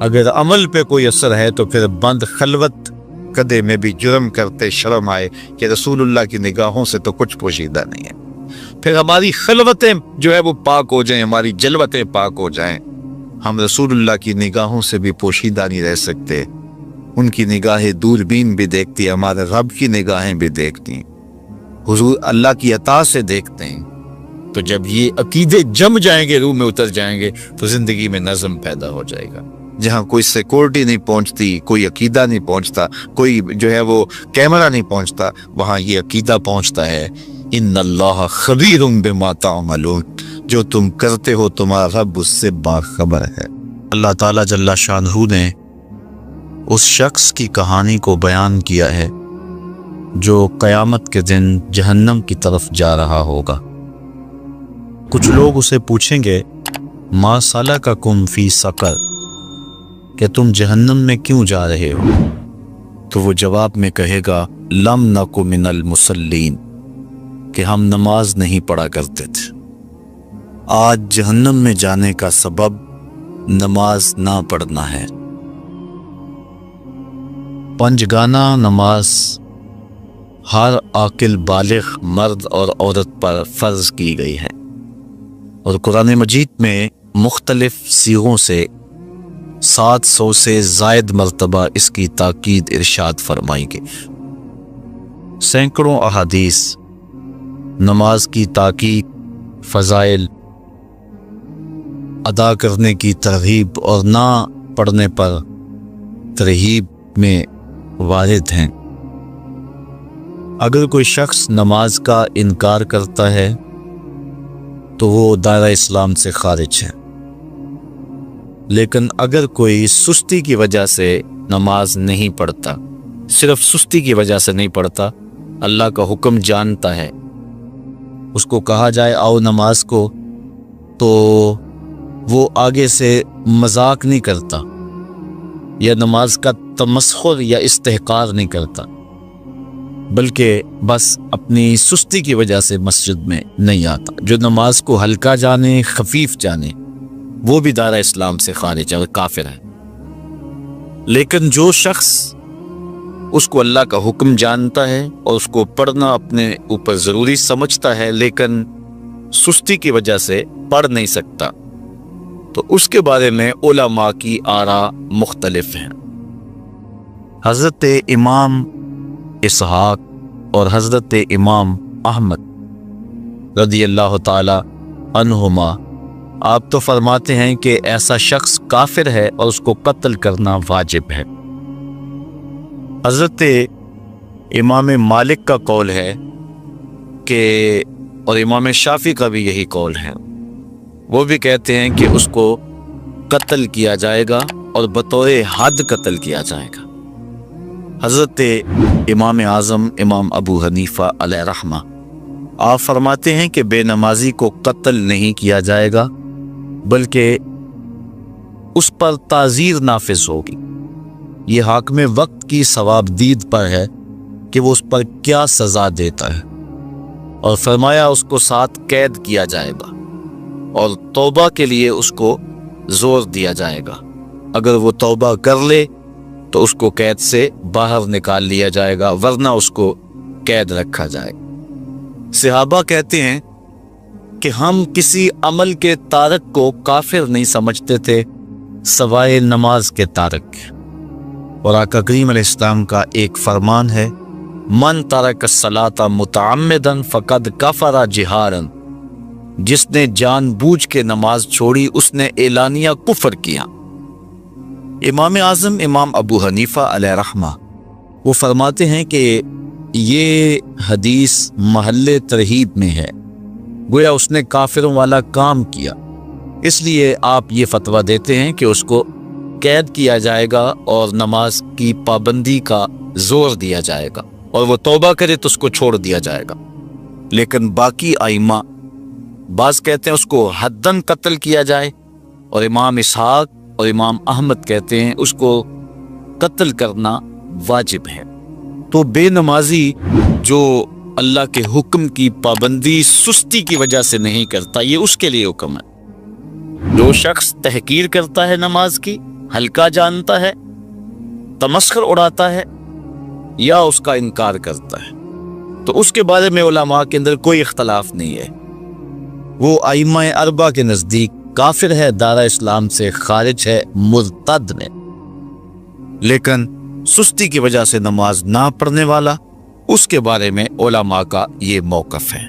اگر عمل پہ کوئی اثر ہے تو پھر بند خلوت کدے میں بھی جرم کرتے شرم آئے کہ رسول اللہ کی نگاہوں سے تو کچھ پوشیدہ نہیں ہے۔ پھر ہماری خلوتیں جو ہے وہ پاک ہو جائیں، ہماری جلوتیں پاک ہو جائیں، ہم رسول اللہ کی نگاہوں سے بھی پوشیدہ نہیں رہ سکتے۔ ان کی نگاہیں دوربین بھی دیکھتی ہیں، ہمارے رب کی نگاہیں بھی دیکھتی ہیں، حضور اللہ کی عطا سے دیکھتے ہیں۔ تو جب یہ عقیدے جم جائیں گے، روح میں اتر جائیں گے، تو زندگی میں نظم پیدا ہو جائے گا۔ جہاں کوئی سیکورٹی نہیں پہنچتی، کوئی عقیدہ نہیں پہنچتا، کوئی جو ہے وہ کیمرہ نہیں پہنچتا، وہاں یہ عقیدہ پہنچتا ہے، ان اللہ خبیر بما تعملون، جو تم کرتے ہو تمہارا رب اس سے باخبر ہے۔ اللہ تعالیٰ جل شانہ نے اس شخص کی کہانی کو بیان کیا ہے جو قیامت کے دن جہنم کی طرف جا رہا ہوگا۔ کچھ لوگ اسے پوچھیں گے ما سلککم فی سقر، کہ تم جہنم میں کیوں جا رہے ہو؟ تو وہ جواب میں کہے گا لم نک من المصلین، کہ ہم نماز نہیں پڑھا کرتے تھے۔ آج جہنم میں جانے کا سبب نماز نہ پڑھنا ہے۔ پنجگانہ نماز ہر عاقل بالغ مرد اور عورت پر فرض کی گئی ہے، اور قرآن مجید میں مختلف صیغوں سے 700 سے زائد مرتبہ اس کی تاکید ارشاد فرمائی گئی۔ سینکڑوں احادیث نماز کی تاکید، فضائل، ادا کرنے کی ترغیب اور نہ پڑھنے پر ترہیب میں وارد ہیں۔ اگر کوئی شخص نماز کا انکار کرتا ہے تو وہ دائرہ اسلام سے خارج ہے، لیکن اگر کوئی سستی کی وجہ سے نماز نہیں پڑھتا، صرف سستی کی وجہ سے نہیں پڑھتا، اللہ کا حکم جانتا ہے، اس کو کہا جائے آؤ نماز کو، تو وہ آگے سے مذاق نہیں کرتا یا نماز کا تمسخر یا استحقار نہیں کرتا، بلکہ بس اپنی سستی کی وجہ سے مسجد میں نہیں آتا۔ جو نماز کو ہلکا جانے، خفیف جانے، وہ بھی دائرہ اسلام سے خارج ہے اور کافر ہے۔ لیکن جو شخص اس کو اللہ کا حکم جانتا ہے اور اس کو پڑھنا اپنے اوپر ضروری سمجھتا ہے، لیکن سستی کی وجہ سے پڑھ نہیں سکتا، تو اس کے بارے میں علماء کی آراء مختلف ہیں۔ حضرت امام اسحاق اور حضرت امام احمد رضی اللہ تعالی عنہما آپ تو فرماتے ہیں کہ ایسا شخص کافر ہے اور اس کو قتل کرنا واجب ہے۔ حضرت امام مالک کا قول ہے کہ، اور امام شافعی کا بھی یہی قول ہے، وہ بھی کہتے ہیں کہ اس کو قتل کیا جائے گا اور بطور حد قتل کیا جائے گا۔ حضرت امام اعظم امام ابو حنیفہ علیہ رحمہ آپ فرماتے ہیں کہ بے نمازی کو قتل نہیں کیا جائے گا، بلکہ اس پر تعزیر نافذ ہوگی۔ یہ حاکم وقت کی ثوابدید پر ہے کہ وہ اس پر کیا سزا دیتا ہے، اور فرمایا اس کو 7 قید کیا جائے گا اور توبہ کے لیے اس کو زور دیا جائے گا۔ اگر وہ توبہ کر لے تو اس کو قید سے باہر نکال لیا جائے گا، ورنہ اس کو قید رکھا جائے گا۔ صحابہ کہتے ہیں کہ ہم کسی عمل کے تارک کو کافر نہیں سمجھتے تھے سوائے نماز کے تارک۔ اور آقا کریم علیہ السلام کا ایک فرمان ہے، من ترک الصلاۃ متعمدا فقد کفر جہارا، جس نے جان بوجھ کے نماز چھوڑی اس نے اعلانیہ کفر کیا۔ امام اعظم امام ابو حنیفہ علیہ رحمہ وہ فرماتے ہیں کہ یہ حدیث محل ترہیب میں ہے، گویا اس نے کافروں والا کام کیا، اس لیے آپ یہ فتویٰ دیتے ہیں کہ اس کو قید کیا جائے گا اور نماز کی پابندی کا زور دیا جائے گا، اور وہ توبہ کرے تو اس کو چھوڑ دیا جائے گا۔ لیکن باقی ائمہ بعض کہتے ہیں اس کو حداً قتل کیا جائے، اور امام اسحاق اور امام احمد کہتے ہیں اس کو قتل کرنا واجب ہے۔ تو بے نمازی جو اللہ کے حکم کی پابندی سستی کی وجہ سے نہیں کرتا، یہ اس کے لیے حکم ہے۔ جو شخص تحقیر کرتا ہے نماز کی، ہلکا جانتا ہے، تمسخر اڑاتا ہے یا اس کا انکار کرتا ہے، تو اس کے بارے میں علماء کے اندر کوئی اختلاف نہیں ہے۔ وہ ائمہ اربعہ کے نزدیک کافر ہے، دارہ اسلام سے خارج ہے، مرتد ہے، لیکن سستی کی وجہ سے نماز نہ پڑھنے والا، اس کے بارے میں علماء کا یہ موقف ہے۔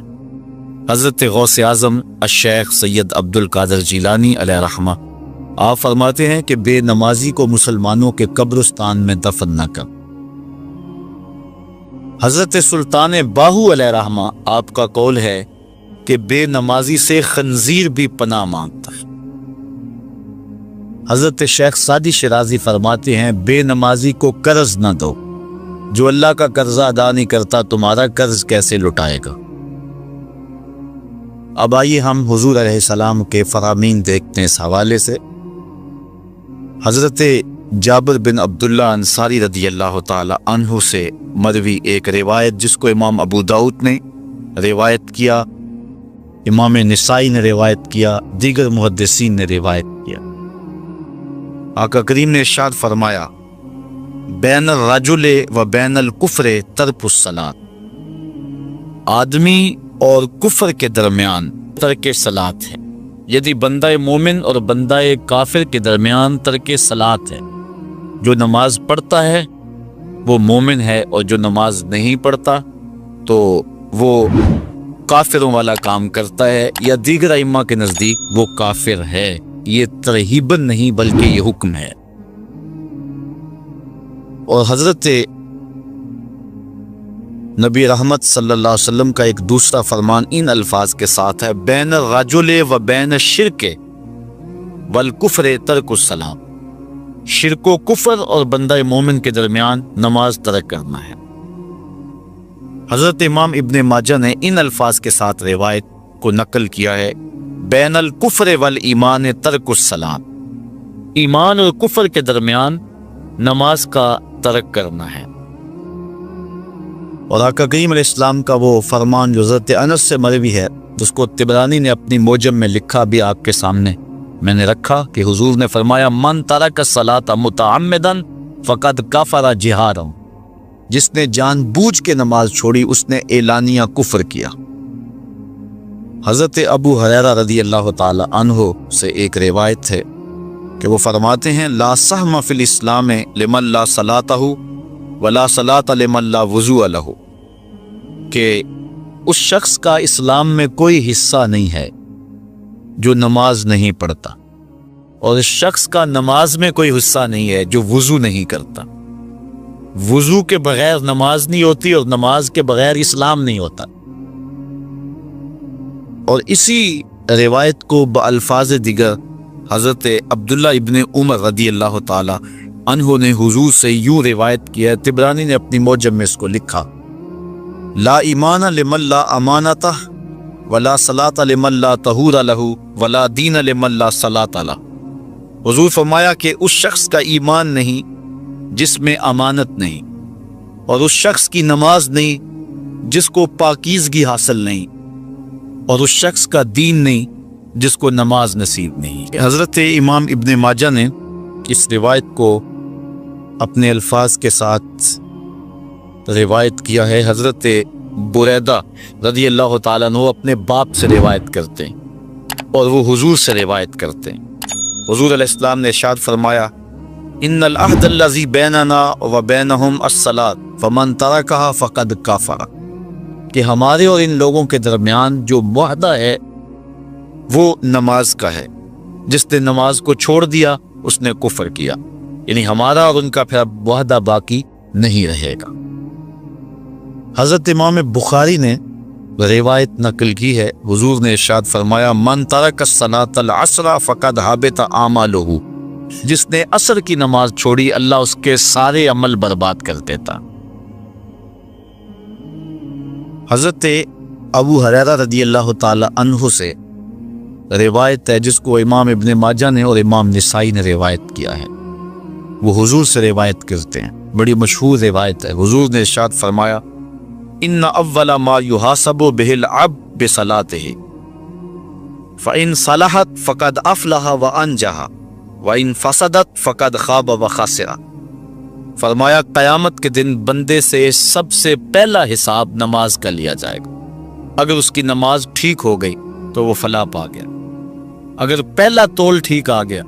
حضرت غوث اعظم الشیخ سید عبد القادر جیلانی علیہ رحمہ آپ فرماتے ہیں کہ بے نمازی کو مسلمانوں کے قبرستان میں دفن نہ کر۔ حضرت سلطان باہو علیہ رحمہ آپ کا قول ہے کہ بے نمازی سے خنزیر بھی پناہ مانگتا ہے۔ حضرت شیخ سعدی شیرازی فرماتے ہیں بے نمازی کو قرض نہ دو، جو اللہ کا قرضہ ادا نہیں کرتا تمہارا قرض کیسے لٹائے گا۔ اب آئیے ہم حضور علیہ السلام کے فرامین دیکھتے ہیں اس حوالے سے۔ حضرت جابر بن عبداللہ انصاری رضی اللہ تعالی عنہ سے مروی ایک روایت جس کو امام ابو داؤد نے روایت کیا، امام نسائی نے روایت کیا، دیگر محدثین نے روایت کیا۔ آقا کریم نے ارشاد فرمایا بین الرجل و بین الکفر ترک الصلاۃ، آدمی اور کفر کے درمیان ترک صلاۃ ہے، یعنی بندہ مومن اور بندہ کافر کے درمیان ترک صلاۃ ہے۔ جو نماز پڑھتا ہے وہ مومن ہے، اور جو نماز نہیں پڑھتا تو وہ کافروں والا کام کرتا ہے، یا دیگر ائمہ کے نزدیک وہ کافر ہے۔ یہ ترہیباً نہیں بلکہ یہ حکم ہے۔ اور حضرت نبی رحمت صلی اللہ علیہ وسلم کا ایک دوسرا فرمان ان الفاظ کے ساتھ ہے بین الرجل و بین الشرک والکفر ترک الصلاۃ، شرک و کفر اور بندہ مومن کے درمیان نماز ترک کرنا ہے۔ حضرت امام ابن ماجہ نے ان الفاظ کے ساتھ روایت کو نقل کیا ہے بین الکفر والایمان ترک الصلاۃ، ایمان اور کفر کے درمیان نماز کا ترک کرنا ہے۔ اور آقا کریم علیہ السلام کا وہ فرمان جو حضرت انس سے مروی ہے، جس کو طبرانی نے اپنی موجم میں لکھا، بھی آپ کے سامنے میں نے رکھا، کہ حضور نے فرمایا من ترک الصلاۃ متعمدا فقد کفر جہارا، جس نے جان بوجھ کے نماز چھوڑی اس نے اعلانیہ کفر کیا۔ حضرت ابو ہریرہ رضی اللہ تعالی عنہ سے ایک روایت ہے کہ وہ فرماتے ہیں لا سہم فی الاسلام لمن لا صلاۃ ولا صلاۃ لمن لا وضوء لہ، کہ اس شخص کا اسلام میں کوئی حصہ نہیں ہے جو نماز نہیں پڑھتا، اور اس شخص کا نماز میں کوئی حصہ نہیں ہے جو وضو نہیں کرتا۔ وضو کے بغیر نماز نہیں ہوتی، اور نماز کے بغیر اسلام نہیں ہوتا۔ اور اسی روایت کو بالفاظ دیگر حضرت عبداللہ ابن عمر رضی اللہ تعالی عنہ نے حضور سے یوں روایت کیا ہے، طبرانی نے اپنی موجم میں اس کو لکھا لا ایمان لمن لا امانتہ ولا صلاۃ لمن لا طہور لہ ولا دین لمن لا صلاۃ لہ۔ حضور فرمایا کہ اس شخص کا ایمان نہیں جس میں امانت نہیں، اور اس شخص کی نماز نہیں جس کو پاکیزگی حاصل نہیں، اور اس شخص کا دین نہیں جس کو نماز نصیب نہیں۔ حضرت امام ابن ماجہ نے اس روایت کو اپنے الفاظ کے ساتھ روایت کیا ہے۔ حضرت بریدہ رضی اللہ تعالیٰ عنہ اپنے باپ سے روایت کرتے ہیں اور وہ حضور سے روایت کرتے ہیں۔ حضور علیہ السلام نے ارشاد فرمایا ان العہد الذی بیننا و بینہم الصلاۃ فمن ترکہا فقد کفر، کہ ہمارے اور ان لوگوں کے درمیان جو معاہدہ ہے وہ نماز کا ہے، جس نے نماز کو چھوڑ دیا اس نے کفر کیا، یعنی ہمارا اور ان کا پھر معاہدہ باقی نہیں رہے گا۔ حضرت امام بخاری نے روایت نقل کی ہے، حضور نے ارشاد فرمایا من ترک الصلاۃ العصر فقد حبط اعمالہ، جس نے عصر کی نماز چھوڑی اللہ اس کے سارے عمل برباد کر دیتا۔ حضرت ابو ہریرہ رضی اللہ تعالی عنہ سے روایت ہے جس کو امام ابن ماجہ نے اور امام نسائی نے روایت کیا ہے، وہ حضور سے روایت کرتے ہیں، بڑی مشہور روایت ہے۔ حضور نے ارشاد فرمایا ان اول ما یحاسب به العبد بصلاته فان صلحت فقد افلح وانجح وَإِن فَسَدَتْ فَقَدْ خَابَ وَخَسِرَ۔ فرمایا قیامت کے دن بندے سے سب سے پہلا حساب نماز کا لیا جائے گا۔ اگر اس کی نماز ٹھیک ہو گئی تو وہ فلاح پا گیا، اگر پہلا تول ٹھیک آ گیا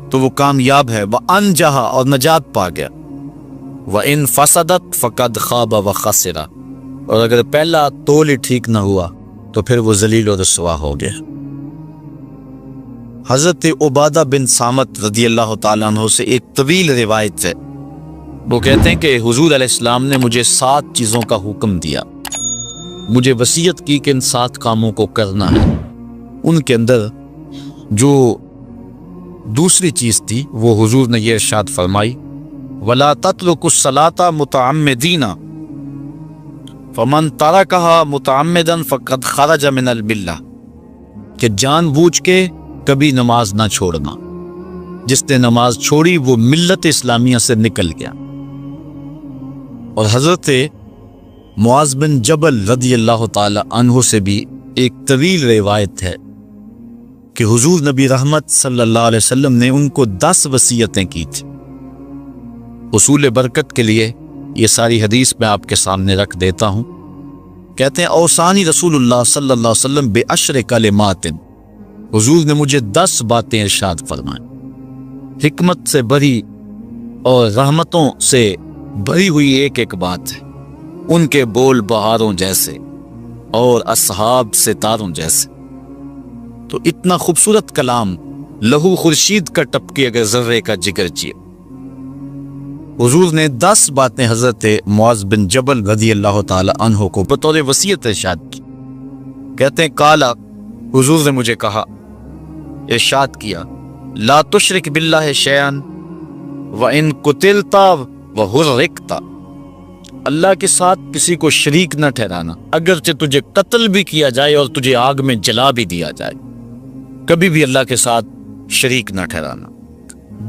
تو وہ کامیاب ہے، وَأَنجَحَ اور نجات پا گیا، وَإِن فَسَدَتْ فَقَدْ خَابَ وَخَسِرَ اور اگر پہلا تول ہی ٹھیک نہ ہوا تو پھر وہ ذلیل و رسوا ہو گیا۔ حضرت عبادہ بن صامت رضی اللہ تعالیٰ عنہ سے ایک طویل روایت ہے، وہ کہتے ہیں کہ حضور علیہ السلام نے مجھے 7 چیزوں کا حکم دیا، مجھے وصیت کی کہ ان 7 کاموں کو کرنا ہے۔ ان کے اندر جو دوسری چیز تھی وہ حضور نے یہ ارشاد فرمائی، وَلَا تَتْرُكُوا الصَّلَاةَ مُتَعَمِّدِينَ فَمَن تَرَكَهَا مُتَعَمِّدًا فَقَدْ خَرَجَ مِنَ الْمِلَّةِ کہ جان بوجھ کے کبھی نماز نہ چھوڑنا، جس نے نماز چھوڑی وہ ملت اسلامیہ سے نکل گیا۔ اور حضرت معاذ بن جبل رضی اللہ تعالی عنہ سے بھی ایک طویل روایت ہے کہ حضور نبی رحمت صلی اللہ علیہ وسلم نے ان کو 10 وصیتیں کی تھی۔ حصول برکت کے لیے یہ ساری حدیث میں آپ کے سامنے رکھ دیتا ہوں۔ کہتے ہیں اوصانی رسول اللہ صلی اللہ علیہ وسلم بعشر کلمات، حضور نے مجھے 10 باتیں ارشاد فرمائیں، حکمت سے بھری اور رحمتوں سے بھری ہوئی ایک ایک بات ہے، ان کے بول بہاروں جیسے اور اصحاب ستاروں جیسے۔ تو اتنا خوبصورت کلام، لہو خورشید کا ٹپکے اگر ذرے کا جگر چیے۔ حضور نے 10 باتیں حضرت معاذ بن جبل رضی اللہ تعالی عنہ کو بطور وصیت ارشاد کی۔ کہتے ہیں کالا، حضور نے مجھے کہا، ارشاد کیا، لا تشرک باللہ شیئا وَإِن قُتِلْتَ وَحُرِّقْتَ، اللہ کے ساتھ کسی کو شریک نہ ٹھہرانا، اگرچہ تجھے قتل بھی کیا جائے اور تجھے آگ میں جلا بھی دیا جائے، کبھی بھی اللہ کے ساتھ شریک نہ ٹھہرانا۔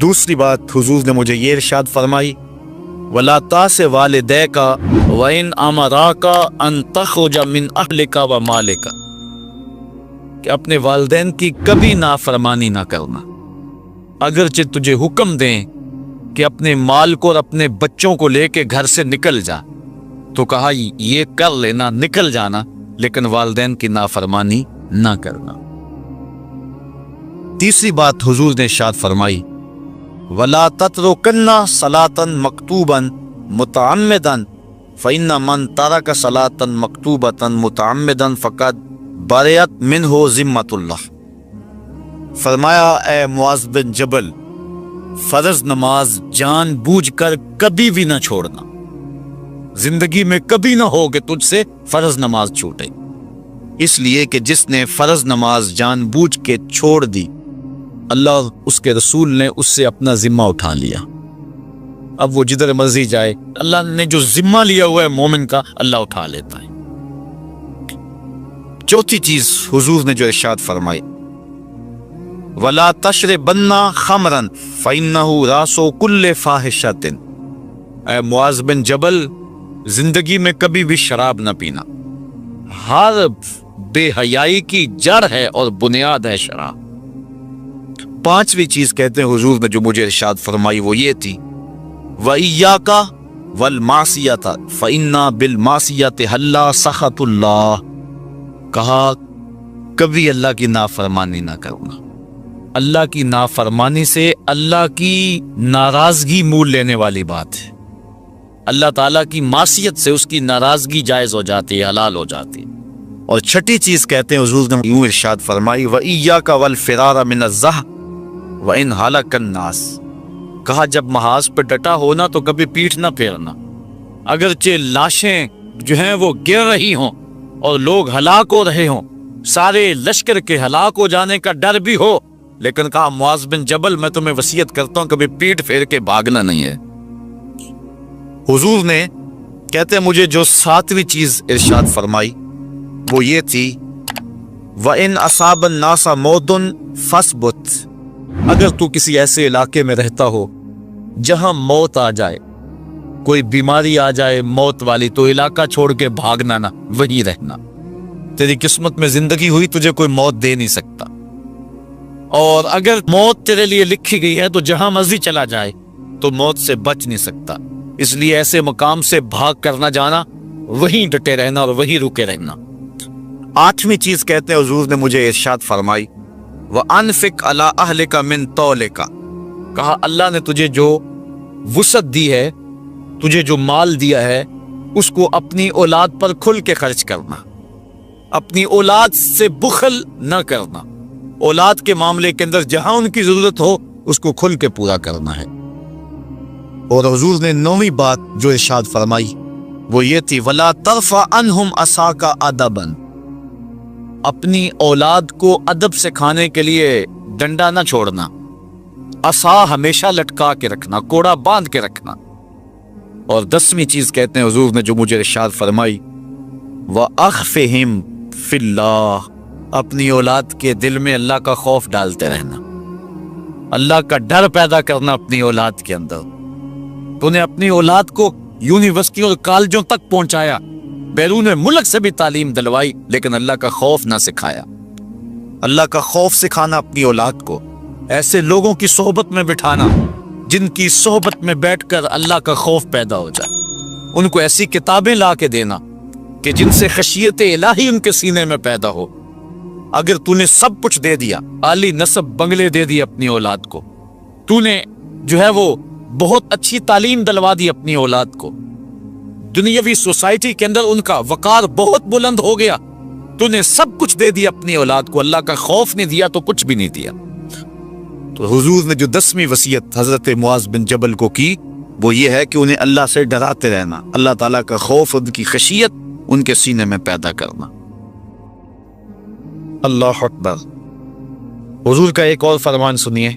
دوسری بات حضور نے مجھے یہ ارشاد فرمائی، وَلَا تَعْصِ وَالِدَيْكَ وَإِنْ أَمَرَاكَ أَن تَخْرُجَ مِنْ أَهْلِكَ وَمَالِكَ، کہ اپنے والدین کی کبھی نافرمانی نہ کرنا، اگرچہ تجھے حکم دیں کہ اپنے مال کو اور اپنے بچوں کو لے کے گھر سے نکل جا، تو کہا یہ کر لینا، نکل جانا، لیکن والدین کی نافرمانی نہ کرنا۔ تیسری بات حضور نے ارشاد فرمائی، وَلَا تَتْرُكَنَّ صَلَاةً مَكْتُوبًا مُتَعَمِّدًا فَإِنَّ مَن تَرَكَ صَلَاةً مَكْتُوبَةً مُتَعَمِّدًا فَقَدْ بَرِئَتْ مِنْهُ ذِمَّةُ اللَّهِ۔ فرمایا اے معاذ بن جبل، فرض نماز جان بوجھ کر کبھی بھی نہ چھوڑنا، زندگی میں کبھی نہ ہو کہ تجھ سے فرض نماز چھوٹے، اس لیے کہ جس نے فرض نماز جان بوجھ کے چھوڑ دی، اللہ اور اس کے رسول نے اس سے اپنا ذمہ اٹھا لیا، اب وہ جدھر مرضی جائے، اللہ نے جو ذمہ لیا ہوا ہے مومن کا، اللہ اٹھا لیتا ہے۔ چوتھی چیز حضور نے جو ارشاد فرمائی، وَلَا تَشْرِبَنَّ خَمْرًا فَإِنَّهُ رَأْسُ كُلِّ فَاحِشَةٍ، اے معاذ بن جبل، زندگی میں کبھی بھی شراب نہ پینا، ہر بے حیائی کی جڑ ہے اور بنیاد ہے شراب۔ پانچویں چیز کہتے ہیں حضور نے جو مجھے ارشاد فرمائی وہ یہ تھی، وَإِيَّاكَ وَالْمَعْصِيَةَ فَإِنَّ بِالْمَعْصِيَةِ حَلَّ سَخَطُ اللَّهِ، کہا کبھی اللہ کی نافرمانی نہ کرنا، اللہ کی نافرمانی سے اللہ کی ناراضگی مول لینے والی بات ہے، اللہ تعالیٰ کی معصیت سے اس کی ناراضگی جائز ہو جاتی ہے، حلال ہو جاتی ہے۔ اور چھٹی چیز کہتے ہیں حضور نے یوں ارشاد فرمائی، وَإِيَّاكَ وَالْفِرَارَ مِنَ الزَّحْفِ وَإِنْ هَلَكَ النَّاسِ، کہا جب محاذ پہ ڈٹا ہونا تو کبھی پیٹھ نہ پھیرنا، اگرچہ لاشیں جو ہیں وہ گر رہی ہوں اور لوگ ہلاک ہو رہے ہوں، سارے لشکر کے ہلاک ہو جانے کا ڈر بھی ہو، لیکن کہا معاذ بن جبل میں تمہیں وصیت کرتا ہوں کبھی پیٹ پھیر کے بھاگنا نہیں ہے۔ حضور نے کہتے ہیں مجھے جو 7ویں چیز ارشاد فرمائی وہ یہ تھی، وَإِنْ أَصَابَ النَّاسَ مَوْتٌ فَاصْبُتْ، اگر تو کسی ایسے علاقے میں رہتا ہو جہاں موت آ جائے، کوئی بیماری آ جائے موت والی، تو علاقہ چھوڑ کے بھاگنا نہ، وہیں رہنا، تیری قسمت میں زندگی ہوئی تجھے کوئی موت دے نہیں سکتا۔ اور اگر موت تیرے لیے لکھی گئی ہے تو جہاں مرضی چلا جائے تو موت سے بچ نہیں سکتا، اس لیے ایسے مقام سے بھاگ کر نہ جانا، وہیں ڈٹے رہنا اور وہیں رکے رہنا۔ 8ویں چیز کہتے ہیں حضور نے مجھے ارشاد فرمائی، وَأَنفِقْ عَلَىٰ أَهْلِكَ مِن طَوْلِكَ، کہا اللہ نے تجھے جو وسعت دی ہے، تجھے جو مال دیا ہے، اس کو اپنی اولاد پر کھل کے خرچ کرنا، اپنی اولاد سے بخل نہ کرنا، اولاد کے معاملے کے اندر جہاں ان کی ضرورت ہو اس کو کھل کے پورا کرنا ہے۔ اور حضور نے 9ویں بات جو ارشاد فرمائی وہ یہ تھی، وَلَا تَرْفَعْ عَنْهُمْ عَصَاكَ أَدَبًا، اپنی اولاد کو ادب سکھانے کے لیے ڈنڈا نہ چھوڑنا، عصا ہمیشہ لٹکا کے رکھنا، کوڑا باندھ کے رکھنا۔ اور 10ویں چیز کہتے ہیں حضور نے جو مجھے ارشاد فرمائی، وَأَخْفِهِمْ فِي اللَّهِ، اپنی اولاد کے دل میں اللہ کا خوف ڈالتے رہنا، اللہ کا ڈر پیدا کرنا اپنی اولاد کے اندر۔ تو نے اپنی اولاد کو یونیورسٹی اور کالجوں تک پہنچایا، بیرون ملک سے بھی تعلیم دلوائی، لیکن اللہ کا خوف نہ سکھایا۔ اللہ کا خوف سکھانا اپنی اولاد کو، ایسے لوگوں کی صحبت میں بٹھانا جن کی صحبت میں بیٹھ کر اللہ کا خوف پیدا ہو جائے، ان کو ایسی کتابیں لا کے دینا کہ جن سے خشیت الہی ان کے سینے میں پیدا ہو۔ اگر تو نے سب کچھ دے دیا، عالی نسب بنگلے دے دی اپنی اولاد کو، تو نے جو ہے وہ بہت اچھی تعلیم دلوا دی اپنی اولاد کو، دنیاوی سوسائٹی کے اندر ان کا وقار بہت بلند ہو گیا، تو نے سب کچھ دے دیا اپنی اولاد کو، اللہ کا خوف نہیں دیا تو کچھ بھی نہیں دیا۔ تو حضور نے جو 10ویں وصیت حضرت معاذ بن جبل کو کی وہ یہ ہے کہ انہیں اللہ سے ڈراتے رہنا، اللہ تعالیٰ کا خوف، ان کی خشیت ان کے سینے میں پیدا کرنا۔ اللہ اکبر۔ حضور کا ایک اور فرمان سنیے،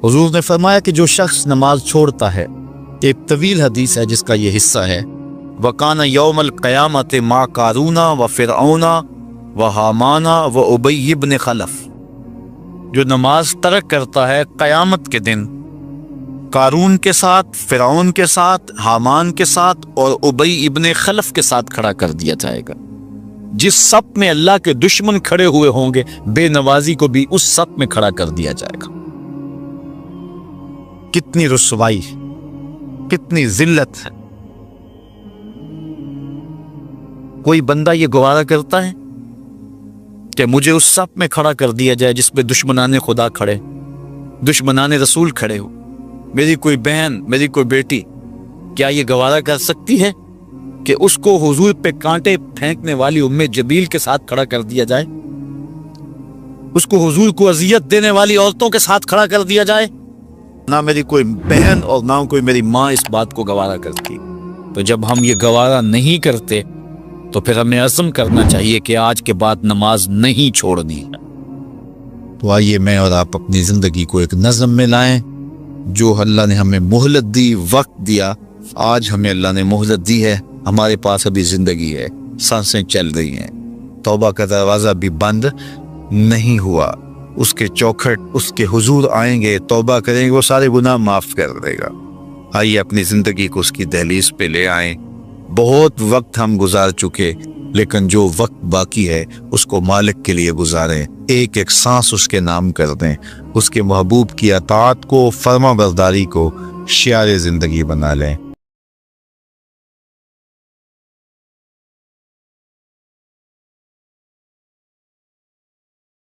حضور نے فرمایا کہ جو شخص نماز چھوڑتا ہے، ایک طویل حدیث ہے جس کا یہ حصہ ہے، وَكَانَ يَوْمَ الْقِيَامَةِ مَعَ قَارُونَ وَفِرْعَوْنَ وَحَامَانَ وَأُبَيِّ بْنِ خَلَف، جو نماز ترک کرتا ہے قیامت کے دن قارون کے ساتھ، فرعون کے ساتھ، حامان کے ساتھ اور ابی ابن خلف کے ساتھ کھڑا کر دیا جائے گا۔ جس صف میں اللہ کے دشمن کھڑے ہوئے ہوں گے، بے نوازی کو بھی اس صف میں کھڑا کر دیا جائے گا۔ کتنی رسوائی، کتنی ذلت ہے۔ کوئی بندہ یہ گوارا کرتا ہے کہ مجھے اس صف میں کھڑا کر دیا جائے جس پہ دشمنان خدا کھڑے، دشمنان رسول کھڑے ہو؟ میری کوئی بہن، میری کوئی بیٹی کیا یہ گوارا کر سکتی ہے کہ اس کو حضور پہ کانٹے پھینکنے والی ام جبیل کے ساتھ کھڑا کر دیا جائے، اس کو حضور کو اذیت دینے والی عورتوں کے ساتھ کھڑا کر دیا جائے؟ نہ میری کوئی بہن اور نہ کوئی میری ماں اس بات کو گوارا کرتی۔ تو جب ہم یہ گوارا نہیں کرتے تو پھر ہمیں عزم کرنا چاہیے کہ آج کے بعد نماز نہیں چھوڑنی۔ تو آئیے میں اور آپ اپنی زندگی کو ایک نظم میں لائیں۔ جو اللہ نے ہمیں مہلت دی، وقت دیا، آج ہمیں اللہ نے مہلت دی ہے، ہمارے پاس ابھی زندگی ہے، سانسیں چل رہی ہیں، توبہ کا دروازہ بھی بند نہیں ہوا، اس کے چوکھٹ، اس کے حضور آئیں گے، توبہ کریں گے، وہ سارے گناہ معاف کر دے گا۔ آئیے اپنی زندگی کو اس کی دہلیز پہ لے آئیں۔ بہت وقت ہم گزار چکے، لیکن جو وقت باقی ہے اس کو مالک کے لیے گزاریں، ایک ایک سانس اس کے نام کر دیں، اس کے محبوب کی اطاعت کو، فرما برداری کو شعار زندگی بنا لیں۔